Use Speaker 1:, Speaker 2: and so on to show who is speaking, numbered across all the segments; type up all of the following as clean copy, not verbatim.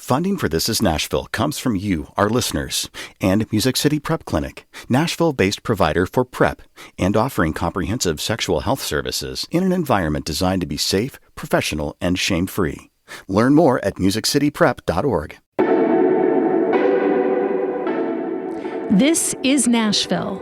Speaker 1: Funding for This Is Nashville comes from you, our listeners, and Music City Prep Clinic, Nashville-based provider for PrEP and offering comprehensive sexual health services in an environment designed to be safe, professional, and shame-free. Learn more at musiccityprep.org.
Speaker 2: This is Nashville.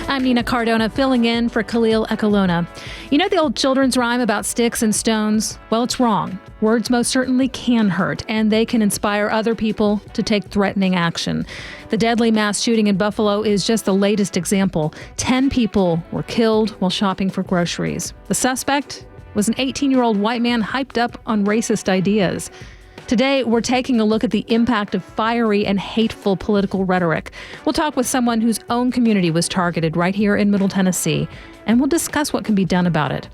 Speaker 2: I'm Nina Cardona, filling in for Khalil Ekalona. You know the old children's rhyme about sticks and stones? Well, it's wrong. Words most certainly can hurt, and they can inspire other people to take threatening action. The deadly mass shooting in Buffalo is just the latest example. 10 people were killed while shopping for groceries. The suspect was an 18-year-old white man hyped up on racist ideas. Today, we're taking a look at the impact of fiery and hateful political rhetoric. We'll talk with someone whose own community was targeted right here in Middle Tennessee, and we'll discuss what can be done about it.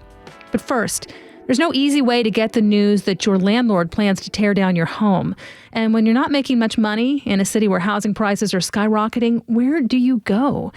Speaker 2: But first, there's no easy way to get the news that your landlord plans to tear down your home. And when you're not making much money in a city where housing prices are skyrocketing, where do you go?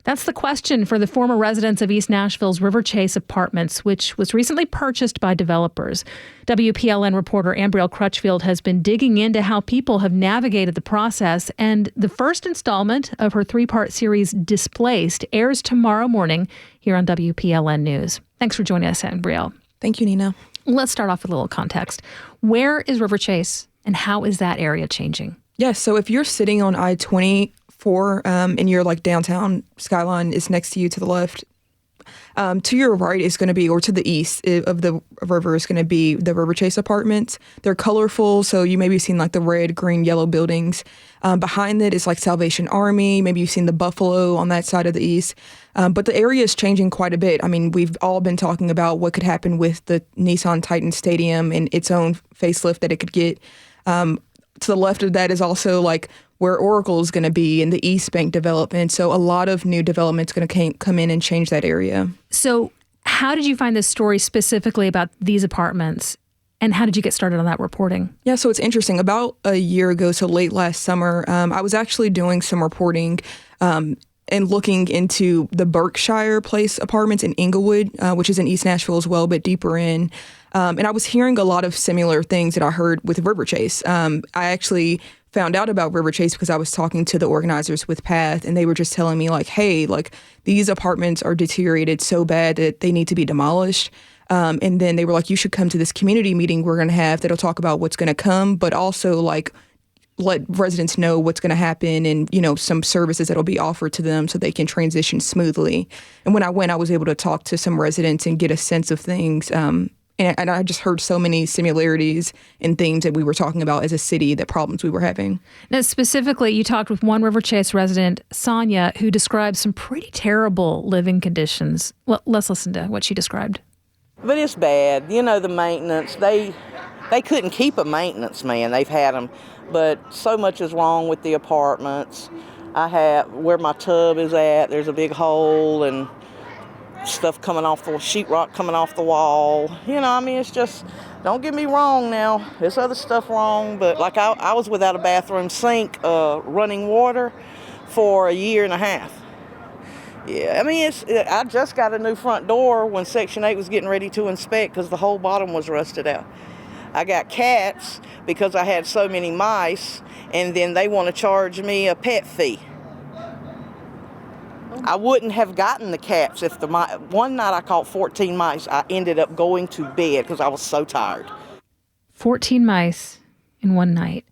Speaker 2: That's the question for the former residents of East Nashville's River Chase Apartments, which was recently purchased by developers. WPLN reporter Ambrielle Crutchfield has been digging into how people have navigated the process, and the first installment of her three-part series, Displaced, airs tomorrow morning here on WPLN News. Thanks for joining us, Ambrielle.
Speaker 3: Thank you, Nina.
Speaker 2: Let's start off with a little context. Where is River Chase, and how is that area changing?
Speaker 3: Yeah, so if you're sitting on I-24 and you're like downtown, skyline is next to you to the left, to your right is going to be, or to the east of the river is going to be the River Chase Apartments. They're colorful, so you maybe seen like the red, green, yellow buildings. Behind it is like Salvation Army. Maybe you've seen the Buffalo on that side of the east. But the area is changing quite a bit. I mean, we've all been talking about what could happen with the Nissan Titan Stadium and its own facelift that it could get. To the left of that is also like where Oracle is going to be in the East Bank development. So a lot of new development's going to come in and change that area. So
Speaker 2: how did you find this story specifically about these apartments? And how did you get started on that reporting?
Speaker 3: Yeah, so it's interesting. About a year ago, so late last summer, I was actually doing some reporting and looking into the Berkshire Place apartments in Inglewood, which is in East Nashville as well, but deeper in. And I was hearing a lot of similar things that I heard with River Chase. I actually found out about River Chase because I was talking to the organizers with PATH, and they were just telling me like, hey, like these apartments are deteriorated so bad that they need to be demolished. And then they were like, you should come to this community meeting we're going to have that'll talk about what's going to come, but also like let residents know what's going to happen and, you know, some services that'll be offered to them so they can transition smoothly. And when I went, I was able to talk to some residents and get a sense of things. And I just heard so many similarities in things that we were talking about as a city, that problems we were having.
Speaker 2: Now, specifically, you talked with one River Chase resident, Sonia, who described some pretty terrible living conditions. Well, let's listen to what she described.
Speaker 4: But it's bad. You know, the maintenance, they couldn't keep a maintenance man. They've had them. But so much is wrong with the apartments. I have, where my tub is at, there's a big hole and stuff coming off the sheetrock coming off the wall. You know, I mean, it's just, don't get me wrong now. There's other stuff wrong, but like I was without a bathroom sink, running water for a year and a half. Yeah, I mean, I just got a new front door when Section 8 was getting ready to inspect because the whole bottom was rusted out. I got cats because I had so many mice, and then they want to charge me a pet fee. I wouldn't have gotten the cats if one night I caught 14 mice. I ended up going to bed because I was so tired.
Speaker 2: 14 mice in one night.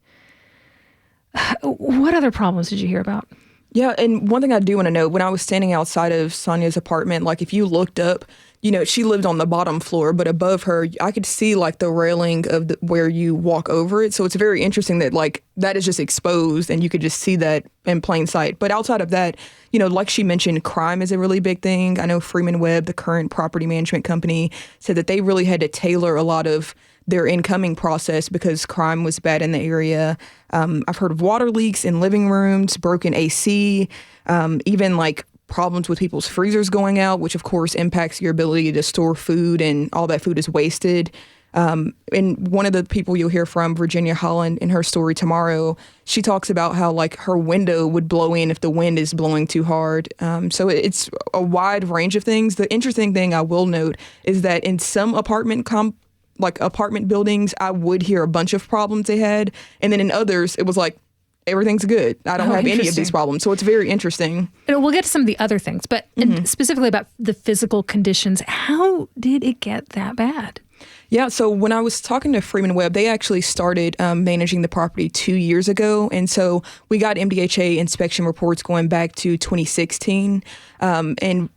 Speaker 2: What other problems did you hear about?
Speaker 3: Yeah, and one thing I do want to note, when I was standing outside of Sonia's apartment, like if you looked up, you know, she lived on the bottom floor, but above her, I could see like the railing of where you walk over it. So it's very interesting that like that is just exposed and you could just see that in plain sight. But outside of that, you know, like she mentioned, crime is a really big thing. I know Freeman Webb, the current property management company, said that they really had to tailor a lot of their incoming process because crime was bad in the area. I've heard of water leaks in living rooms, broken AC, even like problems with people's freezers going out, which of course impacts your ability to store food, and all that food is wasted. And one of the people you'll hear from, Virginia Holland, in her story tomorrow, she talks about how like her window would blow in if the wind is blowing too hard. So it's a wide range of things. The interesting thing I will note is that in some apartment buildings, I would hear a bunch of problems they had. And then in others, it was like, everything's good. I don't have any of these problems. So it's very interesting.
Speaker 2: And we'll get to some of the other things, but specifically about the physical conditions, how did it get that bad?
Speaker 3: Yeah, so when I was talking to Freeman Webb, they actually started managing the property 2 years ago. And so we got MDHA inspection reports going back to 2016. And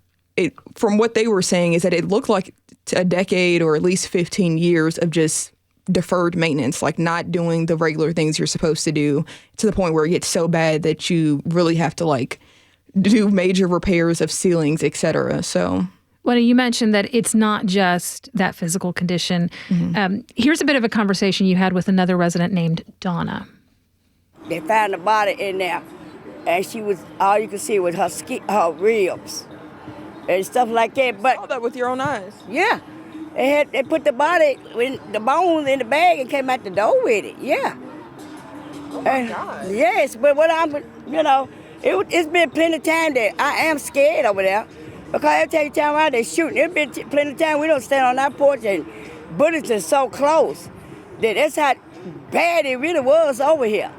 Speaker 3: from what they were saying is that it looked like a decade or at least 15 years of just deferred maintenance, like not doing the regular things you're supposed to do, to the point where it gets so bad that you really have to like do major repairs of ceilings, et cetera. So...
Speaker 2: Well, you mentioned that it's not just that physical condition. Here's a bit of a conversation you had with another resident named Donna.
Speaker 5: They found the body in there, and she was, all you could see was her ribs and stuff like that. But
Speaker 3: saw that with your own eyes?
Speaker 5: Yeah. They put the body, the bones in the bag and came out the door with it, yeah.
Speaker 3: Oh, my God.
Speaker 5: Yes, but what it's been plenty of time that I am scared over there. Because every time around they shooting, it's been plenty of time we don't stand on our porch and bullets are so close that that's how bad it really was over here.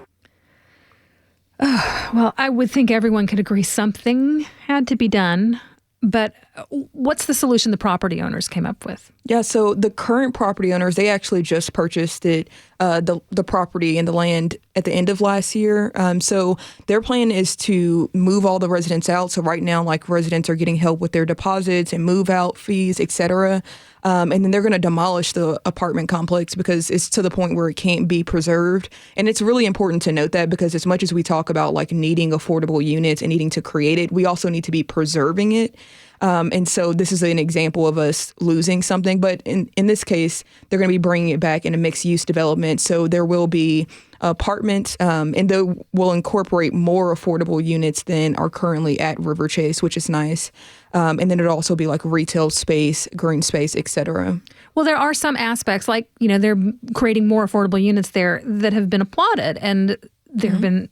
Speaker 2: Well, I would think everyone could agree something had to be done. But what's the solution the property owners came up with?
Speaker 3: Yeah, so the current property owners, they actually just purchased it, the property and the land at the end of last year. So their plan is to move all the residents out. So right now, like residents are getting help with their deposits and move out fees, et cetera. And then they're going to demolish the apartment complex because it's to the point where it can't be preserved. And it's really important to note that because as much as we talk about like needing affordable units and needing to create it, we also need to be preserving it. And so this is an example of us losing something. But in this case, they're going to be bringing it back in a mixed use development. So there will be apartments and they will incorporate more affordable units than are currently at River Chase, which is nice. And then it'll also be like retail space, green space, et cetera.
Speaker 2: Well, there are some aspects like, they're creating more affordable units there that have been applauded. And there have been,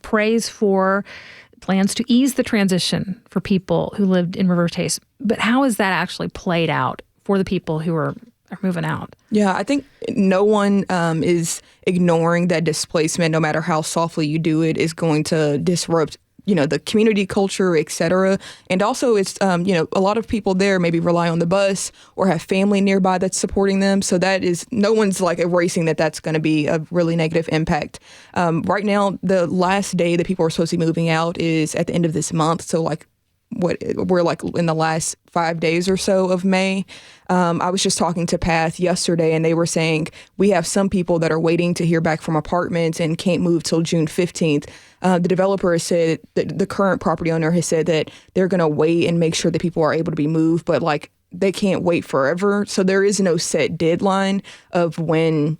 Speaker 2: praise for plans to ease the transition for people who lived in River Chase. But how has that actually played out for the people who are moving out?
Speaker 3: Yeah, I think no one is ignoring that displacement, no matter how softly you do it, is going to disrupt the community culture, et cetera. And also it's, a lot of people there maybe rely on the bus or have family nearby that's supporting them. So that is, no one's like erasing that's going to be a really negative impact. Right now, the last day that people are supposed to be moving out is at the end of this month. So we're like in the last 5 days or so of May. I was just talking to Path yesterday and they were saying we have some people that are waiting to hear back from apartments and can't move till June 15th. The developer has said that the current property owner has said that they're going to wait and make sure that people are able to be moved, but they can't wait forever. So there is no set deadline of when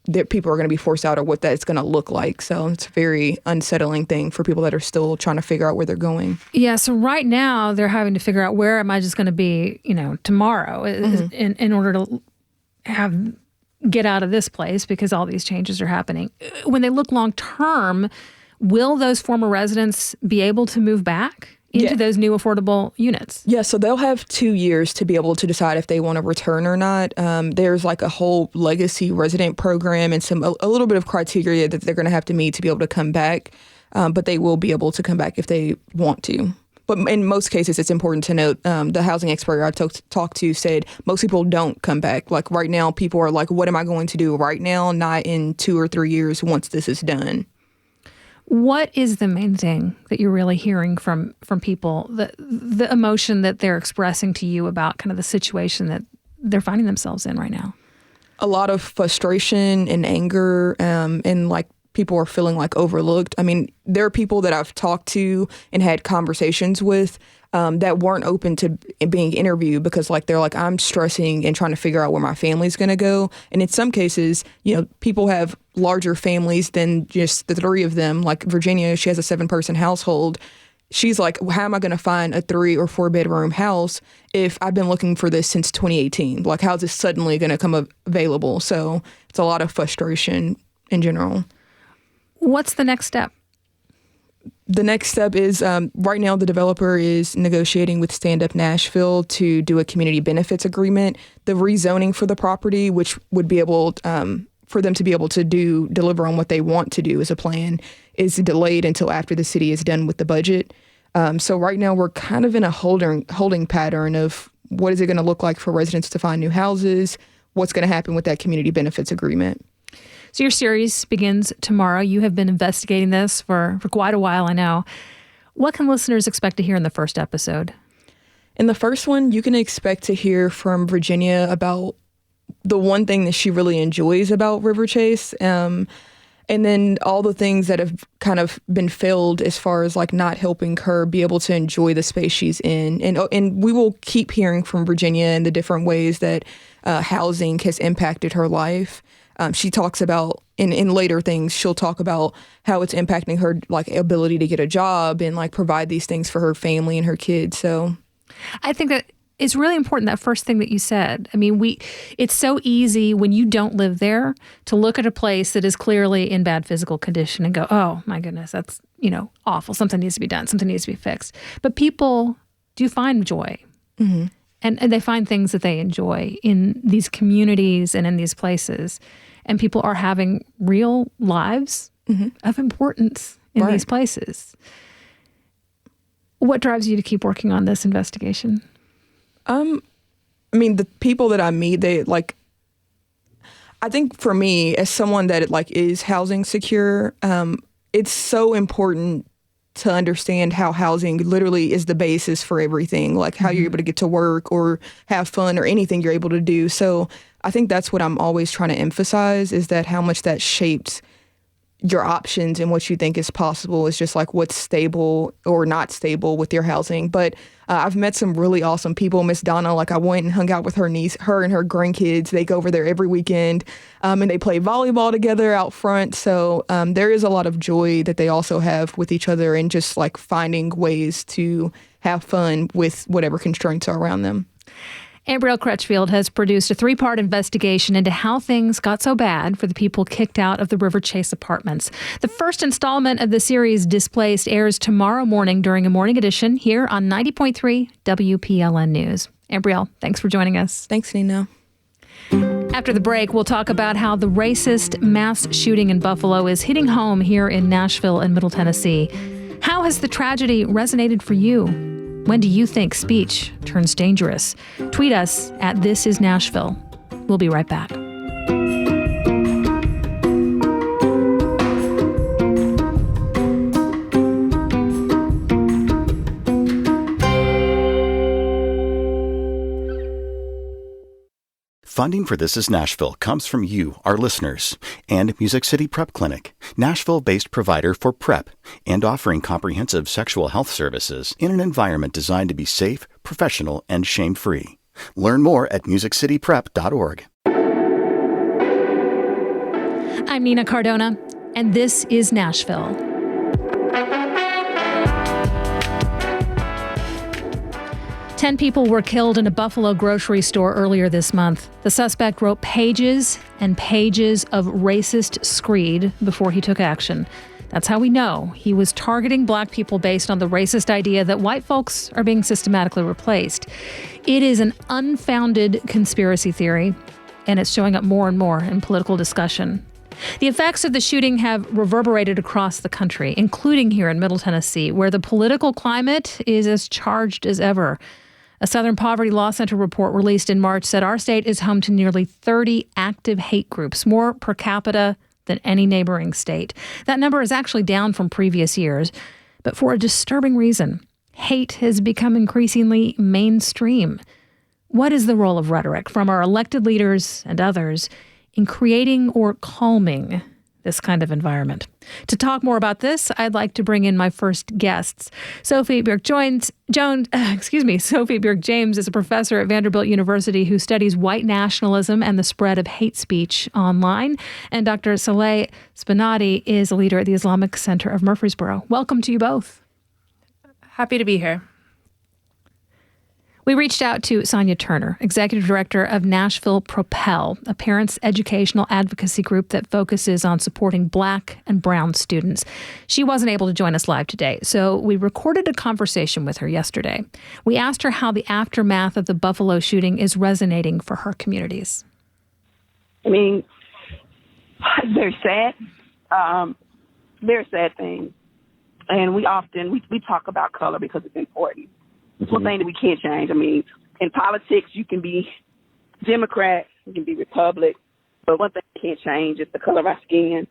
Speaker 3: that people are going to be forced out or what that's going to look like. So it's a very unsettling thing for people that are still trying to figure out where they're going.
Speaker 2: Yeah. So right now they're having to figure out where am I just going to be, tomorrow in order to get out of this place because all these changes are happening. When they look long term, will those former residents be able to move back into those new affordable units? Yeah,
Speaker 3: so they'll have 2 years to be able to decide if they want to return or not. There's like a whole legacy resident program and a little bit of criteria that they're going to have to meet to be able to come back. But they will be able to come back if they want to. But in most cases, it's important to note, the housing expert I talked to said most people don't come back. Like right now, people are like, what am I going to do right now? Not in 2 or 3 years once this is done.
Speaker 2: What is the main thing that you're really hearing from people, the emotion that they're expressing to you about kind of the situation that they're finding themselves in right now?
Speaker 3: A lot of frustration and anger, and like people are feeling like overlooked. I mean, there are people that I've talked to and had conversations with that weren't open to being interviewed because they're like, I'm stressing and trying to figure out where my family's going to go. And in some cases, people have larger families than just the three of them. Like Virginia, she has a 7-person household. she's like, how am I going to find a 3 or 4 bedroom house if I've been looking for this since 2018? Like, how's this suddenly going to come available? So it's a lot of frustration in general.
Speaker 2: What's the next step?
Speaker 3: The next step is right now the developer is negotiating with Stand Up Nashville to do a community benefits agreement. The rezoning for the property, which would be able for them to be able to deliver on what they want to do as a plan, is delayed until after the city is done with the budget. So right now we're kind of in a holding pattern of what is it going to look like for residents to find new houses, what's going to happen with that community benefits agreement.
Speaker 2: So your series begins tomorrow. You have been investigating this for quite a while, I know. What can listeners expect to hear in the first episode?
Speaker 3: In the first one, you can expect to hear from Virginia about the one thing that she really enjoys about River Chase, and then all the things that have kind of been failed as far as like not helping her be able to enjoy the space she's in. And we will keep hearing from Virginia and the different ways that housing has impacted her life. She talks about in later things, she'll talk about how it's impacting her like ability to get a job and like provide these things for her family and her kids. So
Speaker 2: I think that it's really important, that first thing that you said. I mean, it's so easy when you don't live there to look at a place that is clearly in bad physical condition and go, oh my goodness, that's, awful. Something needs to be done. Something needs to be fixed. But people do find joy. Mm-hmm. And they find things that they enjoy in these communities and in these places. And people are having real lives of importance in these places. What drives you to keep working on this investigation?
Speaker 3: I mean, the people that I meet, I think for me, as someone that is housing secure, it's so important to understand how housing literally is the basis for everything, like how you're able to get to work or have fun or anything you're able to do. So I think that's what I'm always trying to emphasize, is that how much that shapes your options and what you think is possible is just like what's stable or not stable with your housing. But I've met some really awesome people. Miss Donna, I went and hung out with her and her grandkids. They go over there every weekend and they play volleyball together out front. So there is a lot of joy that they also have with each other and just like finding ways to have fun with whatever constraints are around them.
Speaker 2: Ambrielle Crutchfield has produced a 3-part investigation into how things got so bad for the people kicked out of the River Chase apartments. The first installment of the series, Displaced, airs tomorrow morning during a morning edition here on 90.3 WPLN News. Ambrielle, thanks for joining us.
Speaker 3: Thanks, Nina.
Speaker 2: After the break, we'll talk about how the racist mass shooting in Buffalo is hitting home here in Nashville and Middle Tennessee. How has the tragedy resonated for you? When do you think speech turns dangerous? Tweet us at This Is Nashville. We'll be right back.
Speaker 1: Funding for This Is Nashville comes from you, our listeners, and Music City Prep Clinic, Nashville-based provider for PrEP, and offering comprehensive sexual health services in an environment designed to be safe, professional, and shame-free. Learn more at musiccityprep.org.
Speaker 2: I'm Nina Cardona, and this is Nashville. Ten people were killed in a Buffalo grocery store earlier this month. The suspect wrote pages and pages of racist screed before he took action. That's how we know he was targeting black people based on the racist idea that white folks are being systematically replaced. It is an unfounded conspiracy theory, and it's showing up more and more in political discussion. The effects of the shooting have reverberated across the country, including here in Middle Tennessee, where the political climate is as charged as ever. A Southern Poverty Law Center report released in March said our state is home to nearly 30 active hate groups, more per capita than any neighboring state. That number is actually down from previous years, but for a disturbing reason. Hate has become increasingly mainstream. What is the role of rhetoric from our elected leaders and others in creating or calming this kind of environment? To talk more about this, I'd like to bring in my first guests. Sophie Bjerk-James is a professor at Vanderbilt University who studies white nationalism and the spread of hate speech online. And Dr. Saleh Spinati is a leader at the Islamic Center of Murfreesboro. Welcome to you both.
Speaker 6: Happy to be here.
Speaker 2: We reached out to Sonia Turner, Executive Director of Nashville Propel, a parents' educational advocacy group that focuses on supporting Black and brown students. She wasn't able to join us live today, so we recorded a conversation with her yesterday. We asked her how the aftermath of the Buffalo shooting is resonating for her communities.
Speaker 7: I mean, it's very sad thing. And we often talk about color because it's important. It's one thing that we can't change. I mean, in politics, you can be Democrat, you can be Republican, but one thing you can't change is the color of our skin.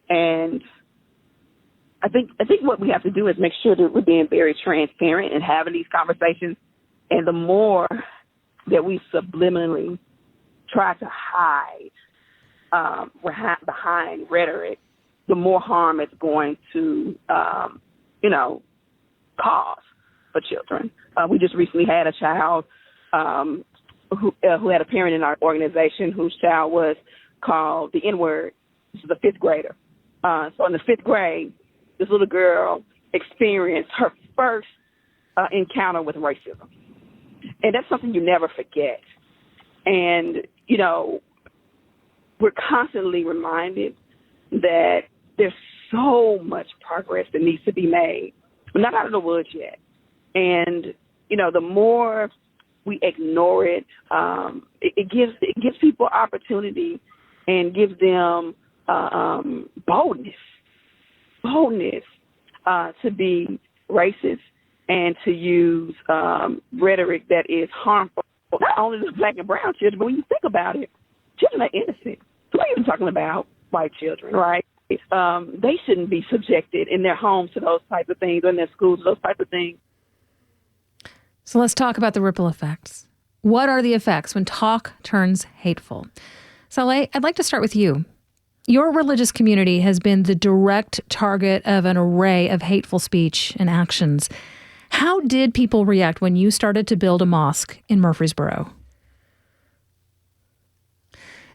Speaker 7: And I think what we have to do is make sure that we're being very transparent and having these conversations. And the more that we subliminally try to hide behind rhetoric, the more harm it's going to, cause for children. We just recently had a child who had a parent in our organization whose child was called the N-word. This is a fifth grader. So in the fifth grade, this little girl experienced her first encounter with racism. And that's something you never forget. And, we're constantly reminded that there's so much progress that needs to be made. We're not out of the woods yet. And, the more we ignore it, it gives people opportunity and gives them boldness to be racist and to use rhetoric that is harmful, not only to Black and brown children, but when you think about it, children are innocent. So we're even talking about white children, right? They shouldn't be subjected in their homes to those type of things, or in their schools to those type of things.
Speaker 2: So let's talk about the ripple effects. What are the effects when talk turns hateful? Saleh, I'd like to start with you. Your religious community has been the direct target of an array of hateful speech and actions. How did people react when you started to build a mosque in Murfreesboro?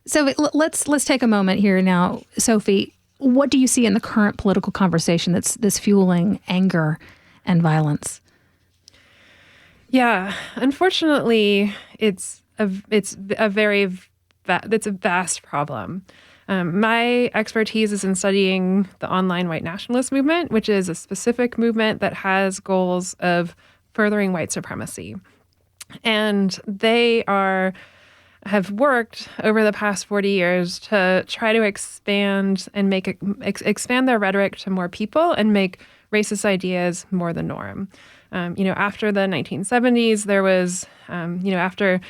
Speaker 2: So let's take a moment here now, Sophie. What do you see in the current political conversation that's fueling anger and violence?
Speaker 6: Yeah, unfortunately, it's a vast problem. My expertise is in studying the online white nationalist movement, which is a specific movement that has goals of furthering white supremacy. And they have worked over the past 40 years to try to expand and expand their rhetoric to more people and make racist ideas more the norm. After the 1970s, there was, after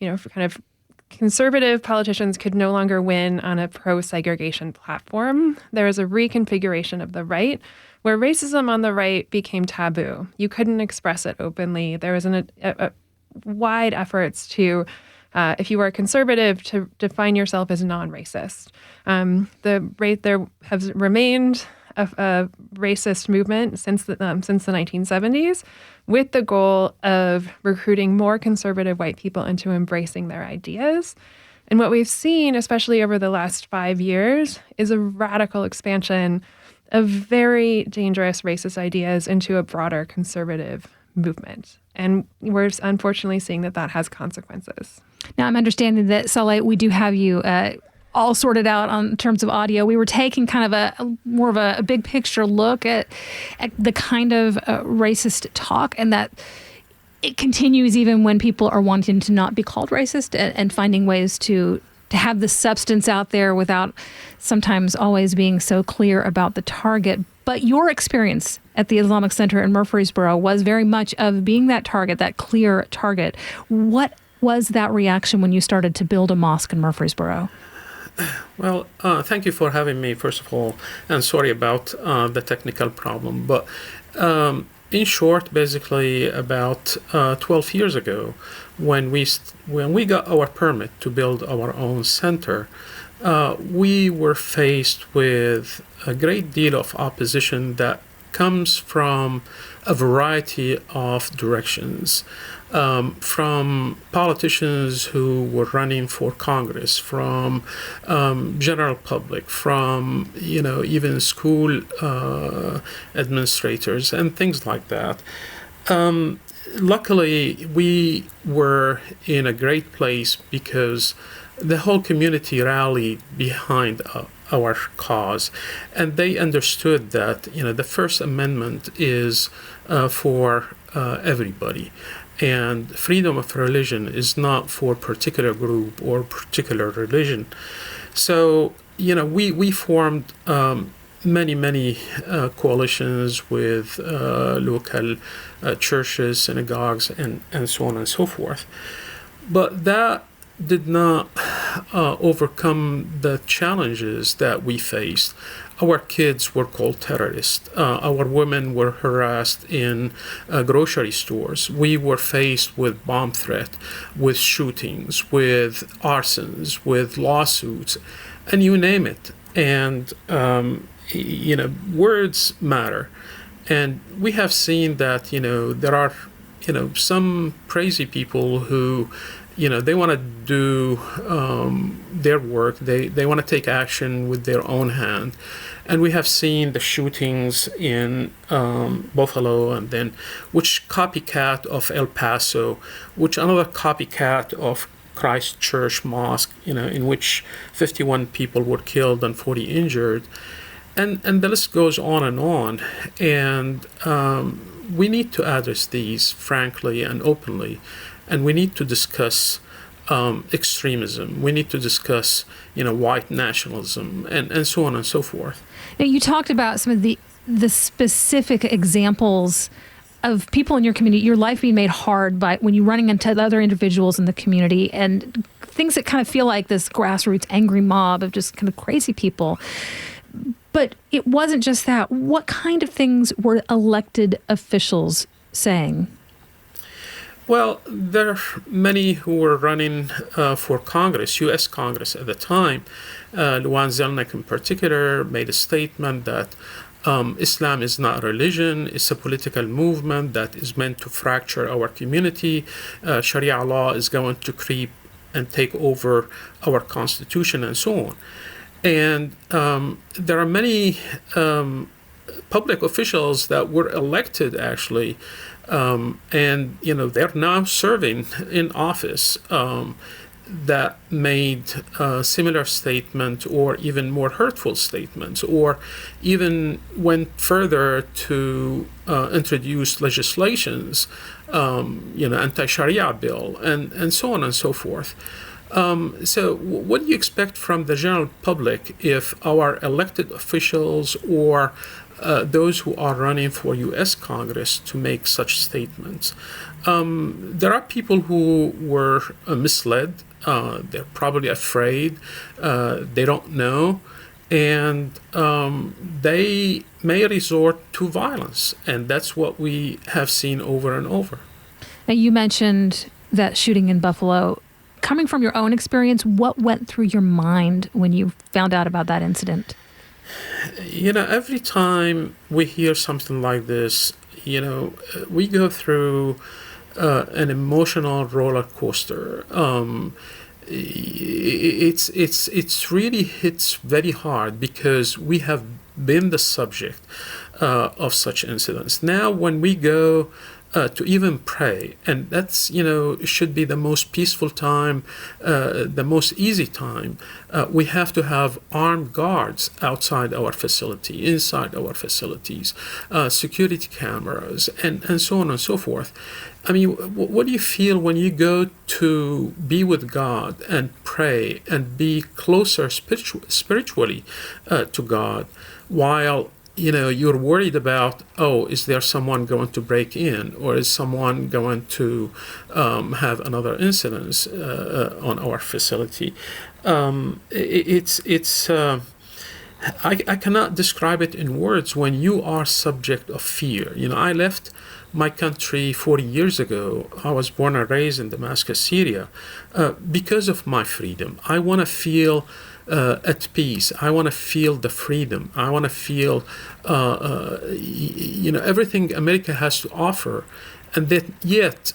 Speaker 6: kind of conservative politicians could no longer win on a pro-segregation platform, there was a reconfiguration of the right where racism on the right became taboo. You couldn't express it openly. There was a wide efforts to, if you were a conservative, to define yourself as non-racist. There has remained a racist movement since the 1970s, with the goal of recruiting more conservative white people into embracing their ideas. And what we've seen, especially over the last 5 years, is a radical expansion of very dangerous racist ideas into a broader conservative movement. And we're unfortunately seeing that has consequences.
Speaker 2: Now, I'm understanding that, Saleh, we do have you all sorted out on terms of audio. We were taking kind of more of a big picture look at the kind of racist talk, and that it continues even when people are wanting to not be called racist and finding ways to have the substance out there without sometimes always being so clear about the target. But your experience at the Islamic Center in Murfreesboro was very much of being that target, that clear target. What was that reaction when you started to build a mosque in Murfreesboro?
Speaker 8: Well, thank you for having me, first of all, and sorry about the technical problem. But in short, basically about 12 years ago, when we got our permit to build our own center, we were faced with a great deal of opposition that comes from a variety of directions, from politicians who were running for Congress, from general public, from even school administrators and things like that. Luckily, we were in a great place because the whole community rallied behind our cause, and they understood that the First Amendment is for everybody, and freedom of religion is not for a particular group or particular religion. So we formed many coalitions with local churches, synagogues, and so on and so forth. But that did not overcome the challenges that we faced. Our kids were called terrorists. Our women were harassed in grocery stores. We were faced with bomb threat, with shootings, with arsons, with lawsuits, and you name it. And words matter. And we have seen that, there are, some crazy people who, they want to do their work. They want to take action with their own hand. And we have seen the shootings in Buffalo, and then which copycat of El Paso, which another copycat of Christchurch Mosque, in which 51 people were killed and 40 injured. And the list goes on. And we need to address these frankly and openly. And we need to discuss extremism. We need to discuss, white nationalism, and so on and so forth.
Speaker 2: Now, you talked about some of the specific examples of people in your community, your life being made hard by when you're running into other individuals in the community, and things that kind of feel like this grassroots angry mob of just kind of crazy people. But it wasn't just that. What kind of things were elected officials saying?
Speaker 8: Well, there are many who were running for Congress, U.S. Congress at the time. Luan Zelnick in particular made a statement that Islam is not a religion, it's a political movement that is meant to fracture our community. Sharia law is going to creep and take over our constitution and so on. And there are many public officials that were elected actually, and they're now serving in office that made similar statements or even more hurtful statements, or even went further to introduce legislations, anti-Sharia bill, and so on and so forth. So what do you expect from the general public if our elected officials or those who are running for U.S. Congress to make such statements? There are people who were misled. They're probably afraid. They don't know. And they may resort to violence. And that's what we have seen over and over.
Speaker 2: Now, you mentioned that shooting in Buffalo. Coming from your own experience, what went through your mind when you found out about that incident?
Speaker 8: Every time we hear something like this, we go through an emotional roller coaster. It's really hits very hard because we have been the subject of such incidents. Now, when we go to even pray, and that's should be the most peaceful time, the most easy time. We have to have armed guards outside our facility, inside our facilities, security cameras, and so on and so forth. I mean, what do you feel when you go to be with God and pray and be closer spiritually to God, while you're worried about, is there someone going to break in, or is someone going to have another incident I cannot describe it in words when you are subject of fear. I left my country 40 years ago. I was born and raised in Damascus, Syria, because of my freedom. I want to feel at peace. I want to feel the freedom. I want to feel, everything America has to offer. And that yet,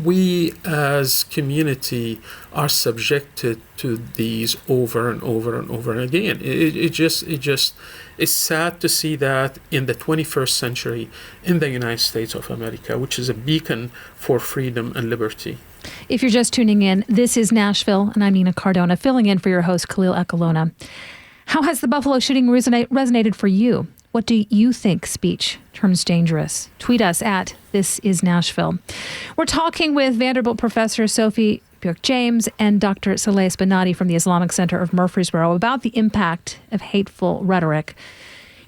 Speaker 8: we as community are subjected to these over and over and over again. It just is sad to see that in the 21st century in the United States of America, which is a beacon for freedom and liberty.
Speaker 2: If you're just tuning in, this is Nashville, and I'm Nina Cardona, filling in for your host, Khalil Ekalona. How has the Buffalo shooting resonated for you? What do you think speech turns dangerous? Tweet us at This Is Nashville. We're talking with Vanderbilt professor Sophie Bjork-James and Dr. Saleh Espenadi from the Islamic Center of Murfreesboro about the impact of hateful rhetoric.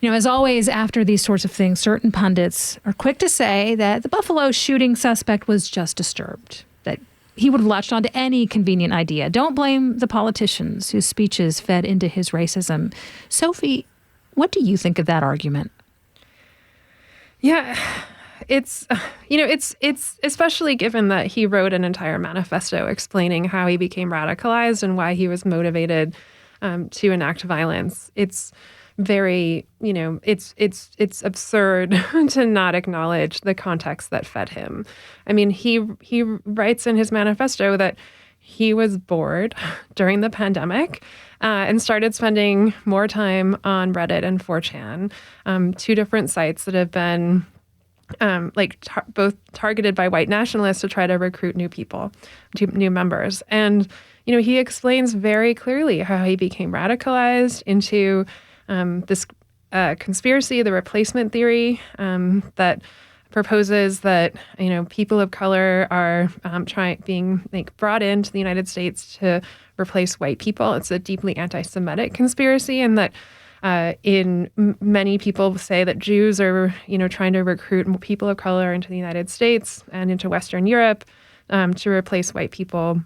Speaker 2: As always, after these sorts of things, certain pundits are quick to say that the Buffalo shooting suspect was just disturbed, that he would have latched onto any convenient idea. Don't blame the politicians whose speeches fed into his racism. Sophie, what do you think of that argument?
Speaker 6: Yeah, it's especially given that he wrote an entire manifesto explaining how he became radicalized and why he was motivated to enact violence. It's very, it's absurd to not acknowledge the context that fed him. I mean, he writes in his manifesto that he was bored during the pandemic and started spending more time on Reddit and 4chan, two different sites that have been both targeted by white nationalists to try to recruit new people, new members. And, he explains very clearly how he became radicalized into this conspiracy, the replacement theory that proposes that people of color are being brought into the United States to replace white people. It's a deeply anti-Semitic conspiracy, and that many people say that Jews are trying to recruit people of color into the United States and into Western Europe to replace white people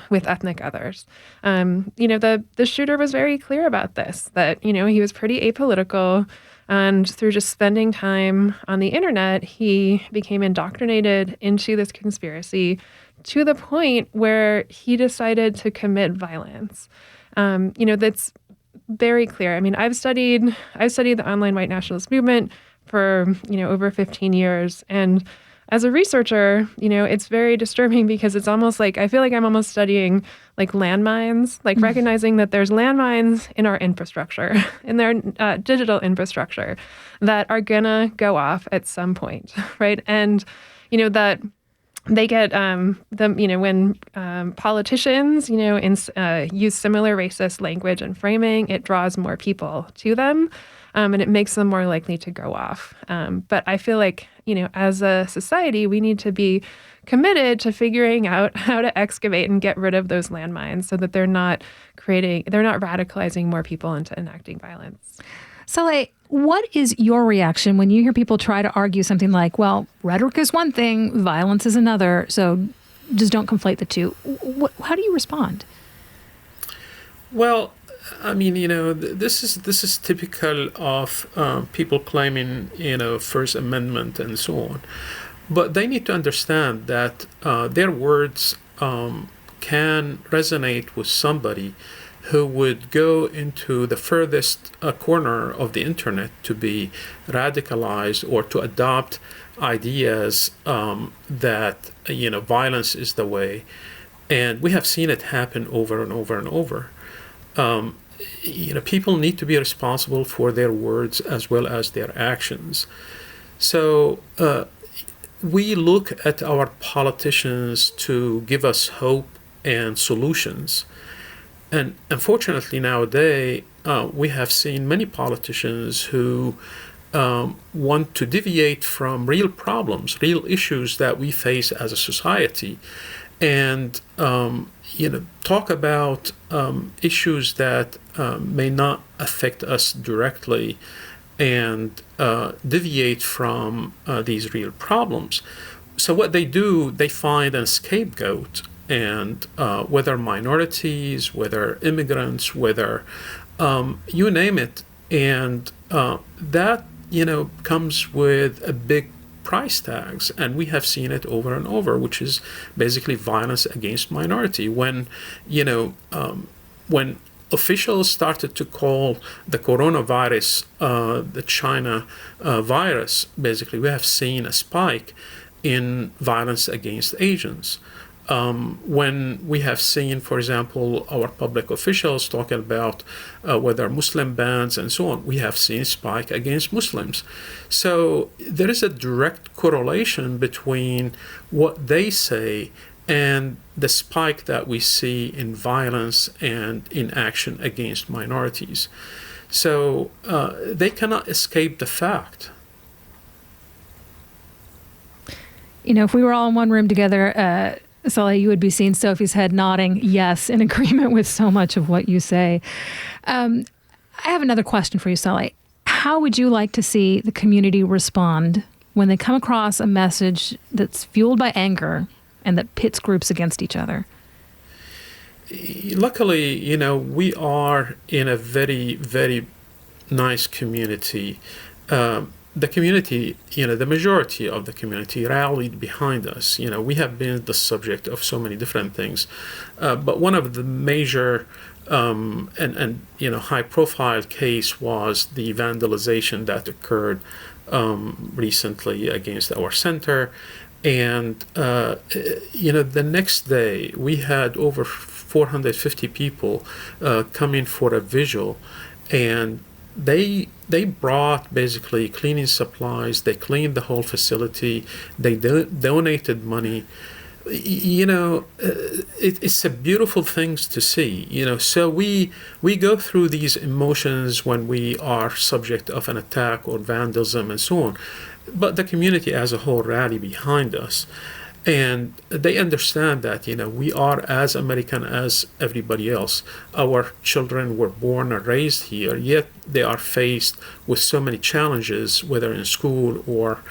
Speaker 6: with ethnic others. The shooter was very clear about this, that he was pretty apolitical. And through just spending time on the internet, he became indoctrinated into this conspiracy to the point where he decided to commit violence. That's very clear. I mean, I've studied the online white nationalist movement for, over 15 years. And as a researcher, it's very disturbing because it's almost like, I feel like I'm almost studying like landmines, like recognizing that there's landmines in our infrastructure, in their digital infrastructure that are gonna go off at some point, right? And, that they get when politicians, use similar racist language and framing, it draws more people to them. And it makes them more likely to go off. But I feel like, as a society, we need to be committed to figuring out how to excavate and get rid of those landmines so that they're not radicalizing more people into enacting violence.
Speaker 2: Saleh, what is your reaction when you hear people try to argue something like, well, rhetoric is one thing, violence is another, so just don't conflate the two? How do you respond?
Speaker 8: Well, I mean, this is typical of people claiming, First Amendment and so on. But they need to understand that their words can resonate with somebody who would go into the furthest corner of the internet to be radicalized or to adopt ideas that, violence is the way. And we have seen it happen over and over and over. People need to be responsible for their words as well as their actions. So we look at our politicians to give us hope and solutions. And unfortunately nowadays, we have seen many politicians who want to deviate from real problems, real issues that we face as a society, and talk about issues that may not affect us directly, and deviate from these real problems. So what they do, they find a scapegoat, and whether minorities, whether immigrants, whether you name it. And that, comes with a big price tags, and we have seen it over and over, which is basically violence against minority. When officials started to call the coronavirus the China virus, basically we have seen a spike in violence against Asians. When we have seen, for example, our public officials talking about whether Muslim bans and so on, we have seen spike against Muslims. So there is a direct correlation between what they say and the spike that we see in violence and in action against minorities. So they cannot escape the fact.
Speaker 2: If we were all in one room together, Saleh, you would be seeing Sophie's head nodding yes in agreement with so much of what you say. I have another question for you, Saleh. How would you like to see the community respond when they come across a message that's fueled by anger and that pits groups against each other?
Speaker 8: Luckily, we are in a very, very nice community. The community, the majority of the community rallied behind us. We have been the subject of so many different things. But one of the major and high-profile case was the vandalization that occurred recently against our center. And, the next day we had over 450 people come in for a vigil, and they brought basically cleaning supplies. They cleaned the whole facility. They donated money. It's a beautiful thing to see. So we go through these emotions when we are subject of an attack or vandalism and so on. But the community as a whole rally behind us. And they understand that, we are as American as everybody else. Our children were born and raised here, yet they are faced with so many challenges, whether in school or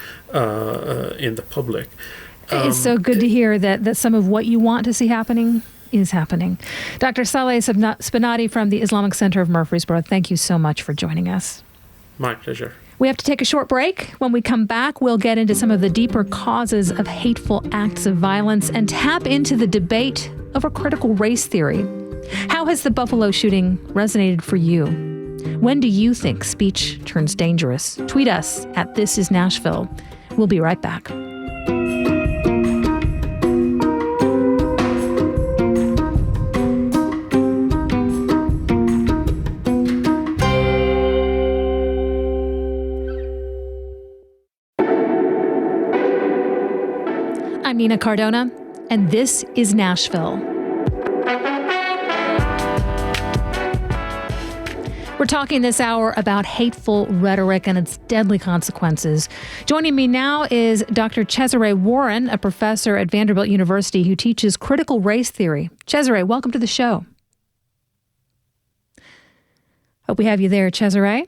Speaker 8: in the public.
Speaker 2: It's so good to hear that some of what you want to see happening is happening. Dr. Saleh Spinati from the Islamic Center of Murfreesboro, thank you so much for joining us.
Speaker 8: My pleasure.
Speaker 2: We have to take a short break. When we come back, we'll get into some of the deeper causes of hateful acts of violence and tap into the debate over critical race theory. How has the Buffalo shooting resonated for you? When do you think speech turns dangerous? Tweet us at This Is Nashville. We'll be right back. I'm Nina Cardona, and this is Nashville. We're talking this hour about hateful rhetoric and its deadly consequences. Joining me now is Dr. Cesare Warren, a professor at Vanderbilt University who teaches critical race theory. Cesare, welcome to the show. Hope we have you there, Cesare.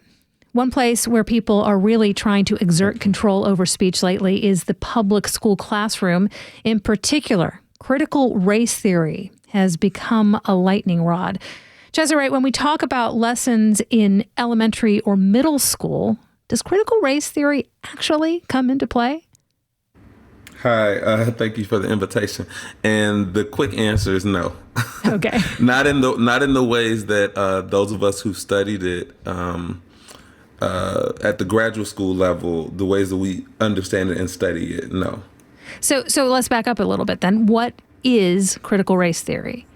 Speaker 2: One place where people are really trying to exert control over speech lately is the public school classroom. In particular, critical race theory has become a lightning rod. Cesare, when we talk about lessons in elementary or middle school, does critical race theory actually come into play?
Speaker 9: Hi, thank you for the invitation. And the quick answer is no.
Speaker 2: Okay.
Speaker 9: Not in the ways that those of us who studied it at the graduate school level, the ways that we understand it and study it, no.
Speaker 2: So let's back up a little bit then. What is critical race theory?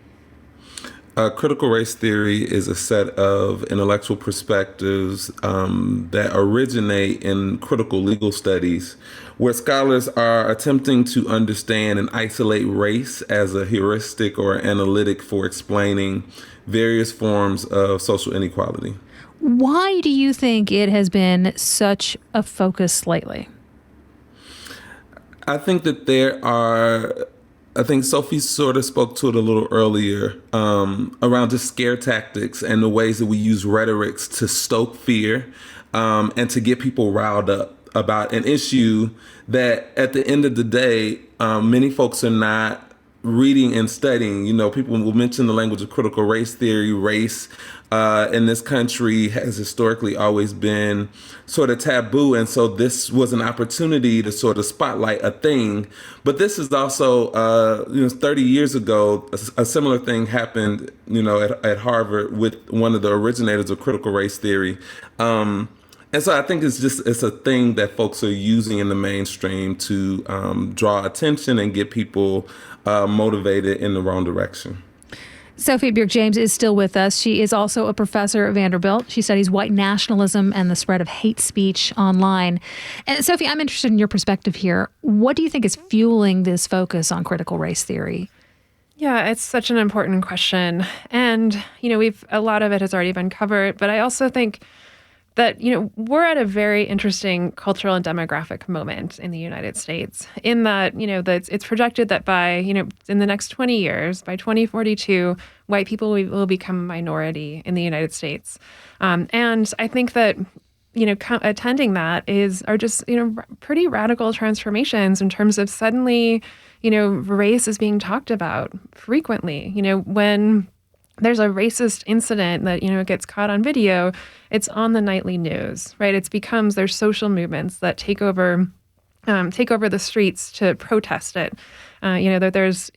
Speaker 9: Critical race theory is a set of intellectual perspectives that originate in critical legal studies, where scholars are attempting to understand and isolate race as a heuristic or analytic for explaining various forms of social inequality.
Speaker 2: Why do you think it has been such a focus lately?
Speaker 9: I think that I think Sophie sort of spoke to it a little earlier, around just scare tactics and the ways that we use rhetorics to stoke fear and to get people riled up about an issue that at the end of the day, many folks are not reading and studying. People will mention the language of critical race theory. Race in this country has historically always been sort of taboo. And so this was an opportunity to sort of spotlight a thing. But this is also, 30 years ago, a similar thing happened, at Harvard with one of the originators of critical race theory. And so I think it's a thing that folks are using in the mainstream to draw attention and get people motivated in the wrong direction.
Speaker 2: Sophie Bjerk-James is still with us. She is also a professor at Vanderbilt. She studies white nationalism and the spread of hate speech online. And Sophie, I'm interested in your perspective here. What do you think is fueling this focus on critical race theory?
Speaker 6: Yeah, it's such an important question. And, a lot of it has already been covered, but I also think that, we're at a very interesting cultural and demographic moment in the United States in that, that it's projected that by, in the next 20 years, by 2042, white people will become a minority in the United States. And I think that, attending that are just, pretty radical transformations in terms of suddenly, race is being talked about frequently, when there's a racist incident that, gets caught on video, it's on the nightly news, right? There's social movements that take over the streets to protest it. There's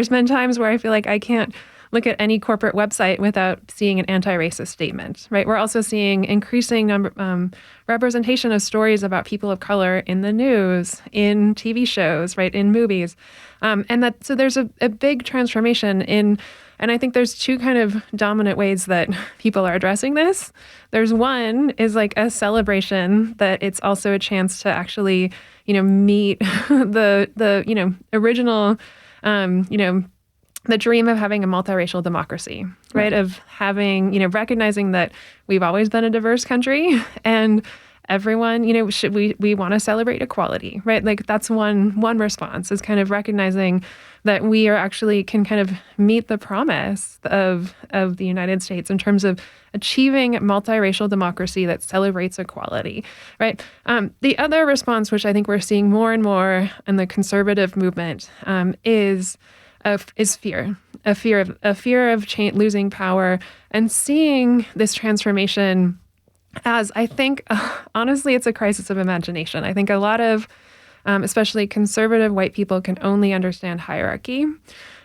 Speaker 6: been times where I feel like I can't look at any corporate website without seeing an anti-racist statement, right? We're also seeing increasing representation of stories about people of color in the news, in TV shows, right, in movies. So there's a big transformation and I think there's two kind of dominant ways that people are addressing this. There's one is like a celebration that it's also a chance to actually, meet the original, the dream of having a multiracial democracy, right? Of having, recognizing that we've always been a diverse country and everyone, we want to celebrate equality, right? Like that's one response is kind of recognizing that we are actually can kind of meet the promise of the United States in terms of achieving multiracial democracy that celebrates equality, right? The other response, which I think we're seeing more and more in the conservative movement, is fear, a fear of losing power, and seeing this transformation as, I think, honestly, it's a crisis of imagination. I think a lot of, especially conservative white people, can only understand hierarchy.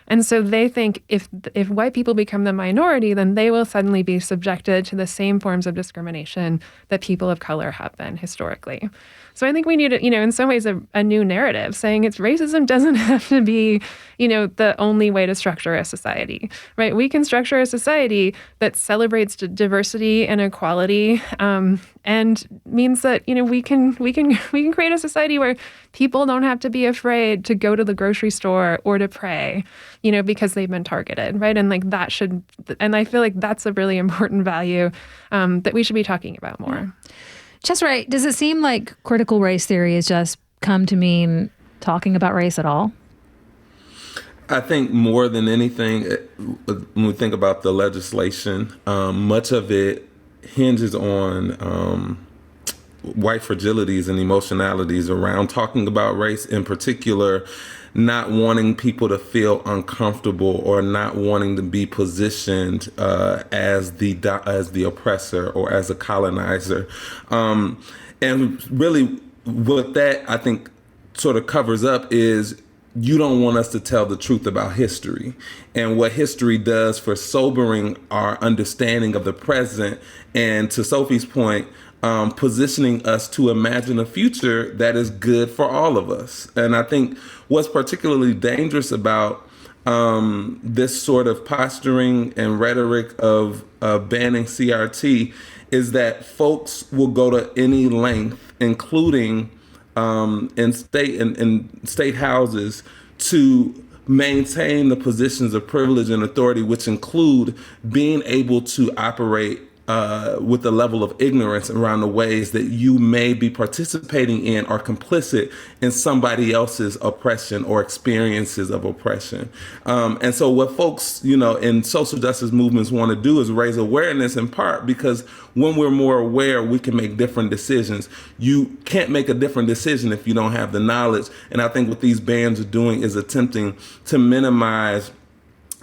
Speaker 6: And so they think if white people become the minority, then they will suddenly be subjected to the same forms of discrimination that people of color have been historically. So I think we need, in some ways, a new narrative saying racism doesn't have to be, the only way to structure a society, right? We can structure a society that celebrates diversity and equality, and means that, we can create a society where people don't have to be afraid to go to the grocery store or to pray, because they've been targeted, right? And and I feel like that's a really important value that we should be talking about more.
Speaker 2: Chesire, does it seem like critical race theory has just come to mean talking about race at all?
Speaker 9: I think more than anything, when we think about the legislation, much of it hinges on white fragilities and emotionalities around talking about race, in particular, not wanting people to feel uncomfortable or not wanting to be positioned as the oppressor or as a colonizer. And really what that, I think, sort of covers up is you don't want us to tell the truth about history and what history does for sobering our understanding of the present. And to Sophie's point, positioning us to imagine a future that is good for all of us. And I think what's particularly dangerous about this sort of posturing and rhetoric of banning CRT is that folks will go to any length, including in state houses, to maintain the positions of privilege and authority, which include being able to operate with a level of ignorance around the ways that you may be participating in or complicit in somebody else's oppression or experiences of oppression. And so what folks, in social justice movements want to do is raise awareness, in part because when we're more aware, we can make different decisions. You can't make a different decision if you don't have the knowledge. And I think what these bands are doing is attempting to minimize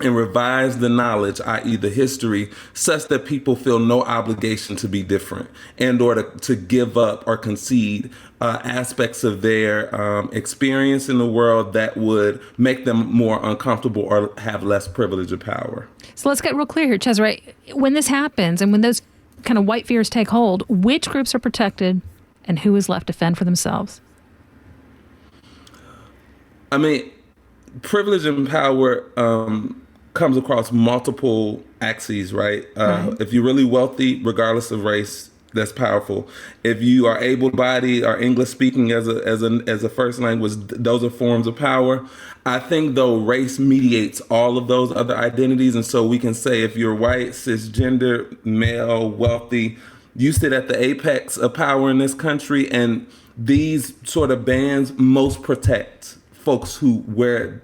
Speaker 9: and revise the knowledge, i.e. the history, such that people feel no obligation to be different and or to give up or concede aspects of their experience in the world that would make them more uncomfortable or have less privilege or power.
Speaker 2: So let's get real clear here, Cesare. When this happens and when those kind of white fears take hold, which groups are protected and who is left to fend for themselves?
Speaker 9: I mean, privilege and power comes across multiple axes, right? Right. If you're really wealthy, regardless of race, that's powerful. If you are able-bodied or English-speaking as a first language, those are forms of power. I think, though, race mediates all of those other identities. And so we can say if you're white, cisgender, male, wealthy, you sit at the apex of power in this country. And these sort of bans most protect folks who wear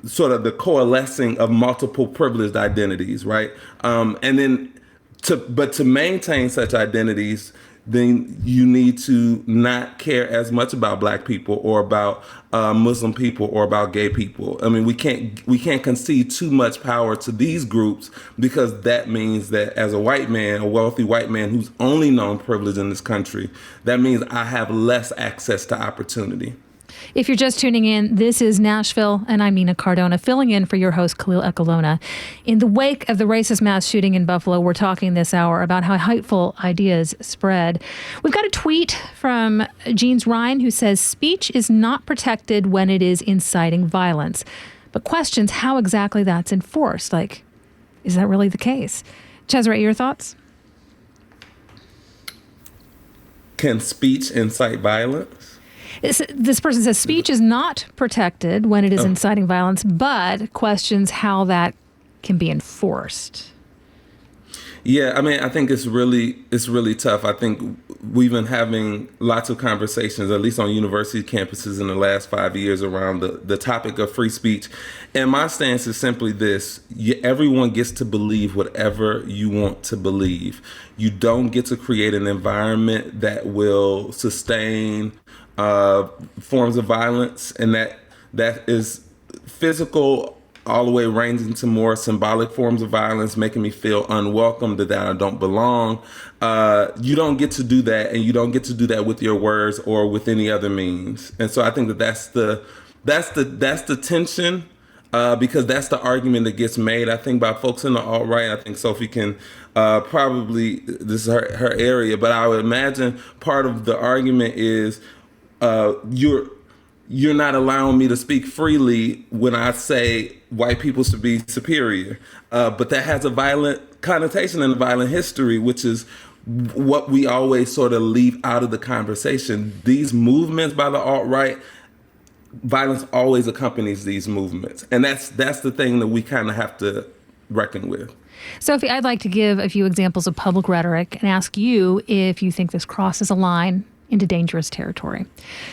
Speaker 9: sort of the coalescing of multiple privileged identities, right? And then to maintain such identities, then you need to not care as much about Black people or about Muslim people or about gay people. I mean, we can't concede too much power to these groups, because that means that as a white man, a wealthy white man who's only known privilege in this country, that means I have less access to opportunity.
Speaker 2: If you're just tuning in, this is Nashville, and I'm Nina Cardona, filling in for your host, Khalil Ekalona. In the wake of the racist mass shooting in Buffalo, we're talking this hour about how hateful ideas spread. We've got a tweet from Jeans Ryan, who says, speech is not protected when it is inciting violence, but questions how exactly that's enforced. Like, is that really the case? Cesare, your thoughts?
Speaker 9: Can speech incite violence?
Speaker 2: This person says speech is not protected when it is inciting violence, but questions how that can be enforced.
Speaker 9: Yeah, I mean, I think it's really tough. I think we've been having lots of conversations, at least on university campuses in the last 5 years, around the topic of free speech. And my stance is simply this: everyone gets to believe whatever you want to believe. You don't get to create an environment that will sustain forms of violence, and that is physical all the way ranging to more symbolic forms of violence, making me feel unwelcome, that I don't belong. You don't get to do that, and you don't get to do that with your words or with any other means. And so I think that's the tension, because that's the argument that gets made, I think, by folks in the alt-right. I think Sophie can probably, this is her area, but I would imagine part of the argument is you're not allowing me to speak freely when I say white people should be superior. But that has a violent connotation and a violent history, which is what we always sort of leave out of the conversation. These movements by the alt-right, violence always accompanies these movements. And that's the thing that we kind of have to reckon with.
Speaker 2: Sophie, I'd like to give a few examples of public rhetoric and ask you if you think this crosses a line into dangerous territory.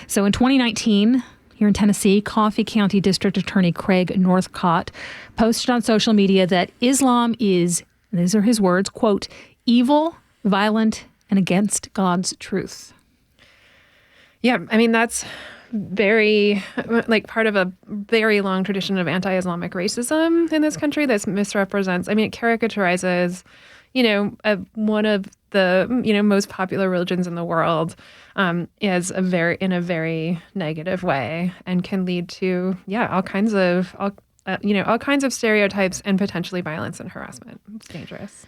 Speaker 2: So in 2019, here in Tennessee, Coffee County District Attorney Craig Northcott posted on social media that Islam is, these are his words, quote, evil, violent, and against God's truth.
Speaker 6: Yeah, I mean, that's very, like, part of a very long tradition of anti-Islamic racism in this country that misrepresents, I mean, it caricaturizes, one of the, most popular religions in the world is in a very negative way, and can lead to, all kinds of stereotypes and potentially violence and harassment. It's dangerous.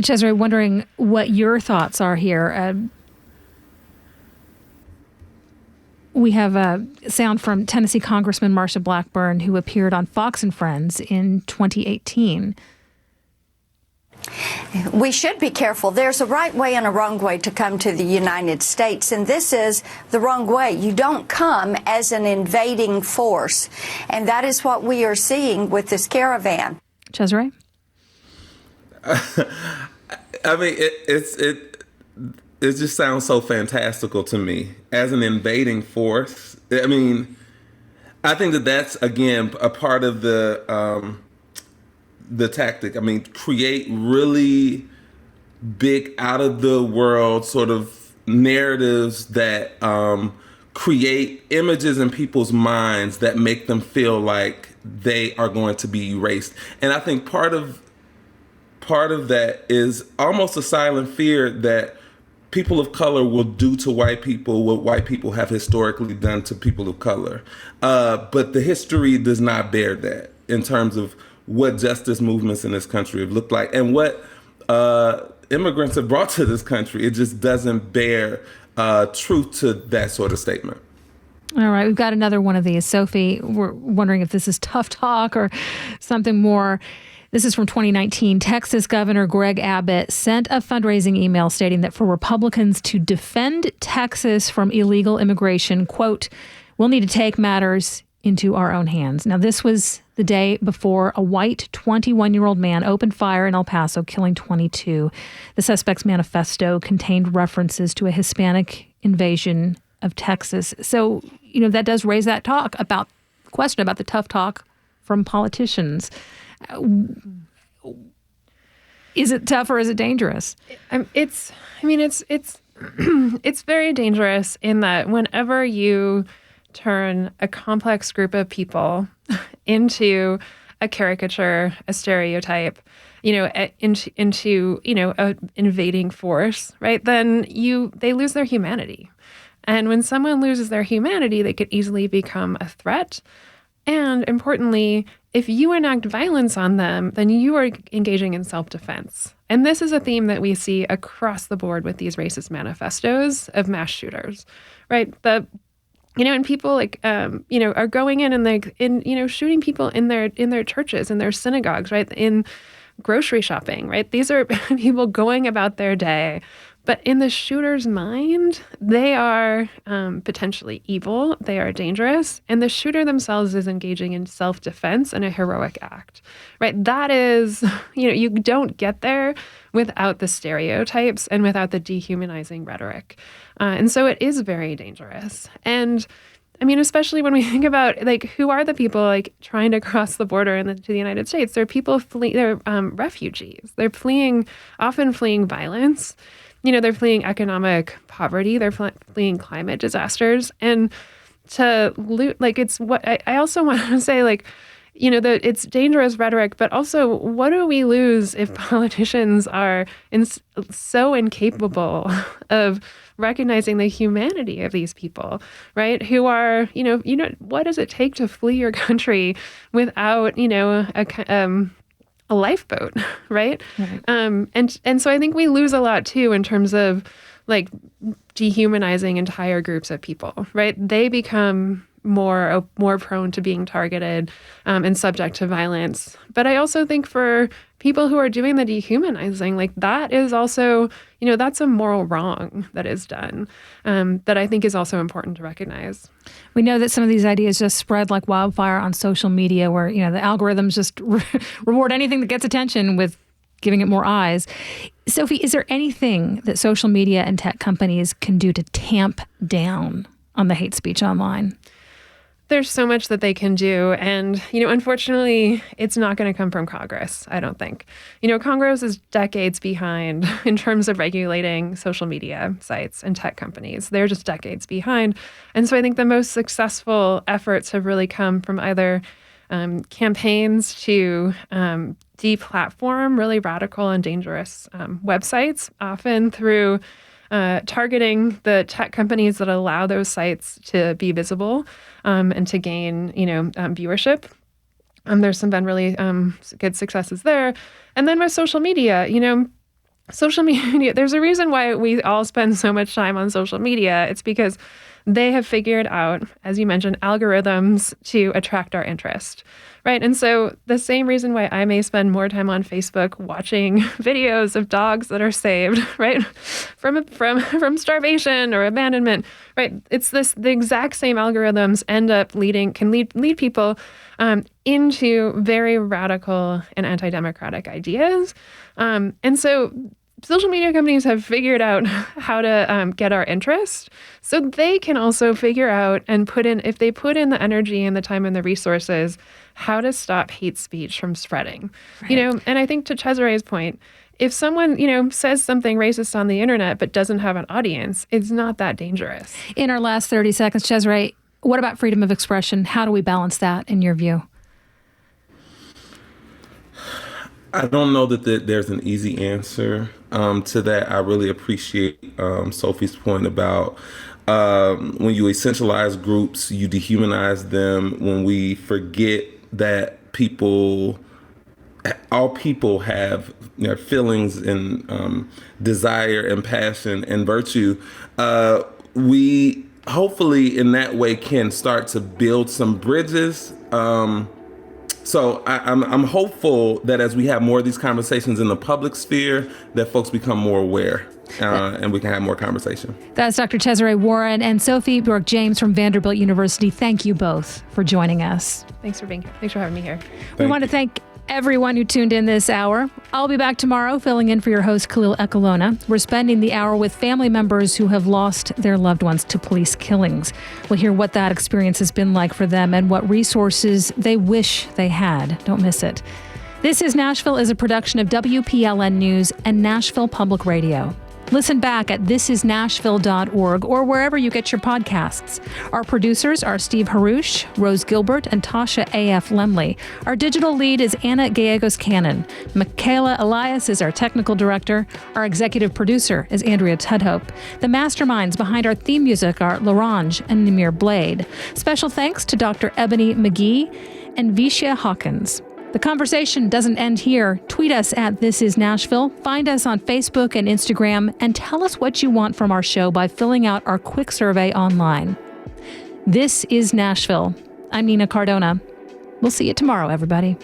Speaker 2: Cesare, wondering what your thoughts are here. We have a sound from Tennessee Congressman Marsha Blackburn, who appeared on Fox and Friends in 2018.
Speaker 10: We should be careful. There's a right way and a wrong way to come to the United States, and this is the wrong way. You don't come as an invading force, and that is what we are seeing with this caravan.
Speaker 2: Cesare?
Speaker 9: I mean, it just sounds so fantastical to me as an invading force. I mean, I think that's again a part of the tactic. I mean, create really big out of the world sort of narratives that create images in people's minds that make them feel like they are going to be erased. And I think part of that is almost a silent fear that people of color will do to white people what white people have historically done to people of color. But the history does not bear that in terms of what justice movements in this country have looked like and what immigrants have brought to this country. It just doesn't bear truth to that sort of statement.
Speaker 2: All right, we've got another one of these. Sophie, we're wondering if this is tough talk or something more. This is from 2019. Texas Governor Greg Abbott sent a fundraising email stating that for Republicans to defend Texas from illegal immigration, quote, we'll need to take matters into our own hands. Now, this was the day before a white 21-year-old man opened fire in El Paso, killing 22. The suspect's manifesto contained references to a Hispanic invasion of Texas. So, that does raise that question about the tough talk from politicians. Is it tough or is it dangerous?
Speaker 6: It's it's very dangerous in that whenever you turn a complex group of people into a caricature, a stereotype, into an invading force, right? Then they lose their humanity. And when someone loses their humanity, they could easily become a threat. And importantly, if you enact violence on them, then you are engaging in self-defense. And this is a theme that we see across the board with these racist manifestos of mass shooters, right? And people are going in and shooting people in their churches, in their synagogues, right? In grocery shopping, right? These are people going about their day. But in the shooter's mind, they are potentially evil, they are dangerous, and the shooter themselves is engaging in self-defense and a heroic act, right? That is, you don't get there without the stereotypes and without the dehumanizing rhetoric. And so it is very dangerous. And I mean, especially when we think about, who are the people, trying to cross the border to the United States? They're people they're refugees. They're often fleeing violence. They're fleeing economic poverty. They're fleeing climate disasters. And to loot, it's what I also want to say, that it's dangerous rhetoric, but also what do we lose if politicians are so incapable of recognizing the humanity of these people, right? Who are, what does it take to flee your country without, a lifeboat, right? And so I think we lose a lot too in terms of dehumanizing entire groups of people, right? They become more prone to being targeted and subject to violence. But I also think for people who are doing the dehumanizing, that is also, that's a moral wrong that is done that I think is also important to recognize.
Speaker 2: We know that some of these ideas just spread like wildfire on social media where, the algorithms just reward anything that gets attention with giving it more eyes. Sophie, is there anything that social media and tech companies can do to tamp down on the hate speech online?
Speaker 6: There's so much that they can do. And, unfortunately, it's not going to come from Congress, I don't think. Congress is decades behind in terms of regulating social media sites and tech companies. They're just decades behind. And so I think the most successful efforts have really come from either campaigns to deplatform really radical and dangerous websites, often through targeting the tech companies that allow those sites to be visible and to gain, viewership. There's been really good successes there. And then with social media, there's a reason why we all spend so much time on social media. It's because they have figured out, as you mentioned, algorithms to attract our interest, right? And so the same reason why I may spend more time on Facebook watching videos of dogs that are saved, right, from starvation or abandonment, right? It's the exact same algorithms can lead people into very radical and anti-democratic ideas. And so social media companies have figured out how to get our interest, so they can also figure out and if they put in the energy and the time and the resources, how to stop hate speech from spreading. Right. And I think to Cesare's point, if someone, says something racist on the internet but doesn't have an audience, it's not that dangerous.
Speaker 2: In our last 30 seconds, Cesare, what about freedom of expression? How do we balance that in your view?
Speaker 9: I don't know that there's an easy answer to that. I really appreciate Sophie's point about when you essentialize groups, you dehumanize them. When we forget that all people have feelings and desire and passion and virtue, we hopefully in that way can start to build some bridges. So I'm hopeful that as we have more of these conversations in the public sphere, that folks become more aware and we can have more conversation.
Speaker 2: That's Dr. Cesare Warren and Sophie Bjork-James from Vanderbilt University. Thank you both for joining us.
Speaker 6: Thanks for being here. Thanks for having me here.
Speaker 2: We want to thank everyone who tuned in this hour. I'll be back tomorrow filling in for your host, Khalil Ekalona. We're spending the hour with family members who have lost their loved ones to police killings. We'll hear what that experience has been like for them and what resources they wish they had. Don't miss it. This is Nashville is a production of WPLN News and Nashville Public Radio. Listen back at thisisnashville.org or wherever you get your podcasts. Our producers are Steve Harush, Rose Gilbert, and Tasha A.F. Lemley. Our digital lead is Anna Gallegos-Cannon. Michaela Elias is our technical director. Our executive producer is Andrea Tudhope. The masterminds behind our theme music are Larange and Namir Blade. Special thanks to Dr. Ebony McGee and Visha Hawkins. The conversation doesn't end here. Tweet us at This Is Nashville. Find us on Facebook and Instagram, and tell us what you want from our show by filling out our quick survey online. This is Nashville. I'm Nina Cardona. We'll see you tomorrow, everybody.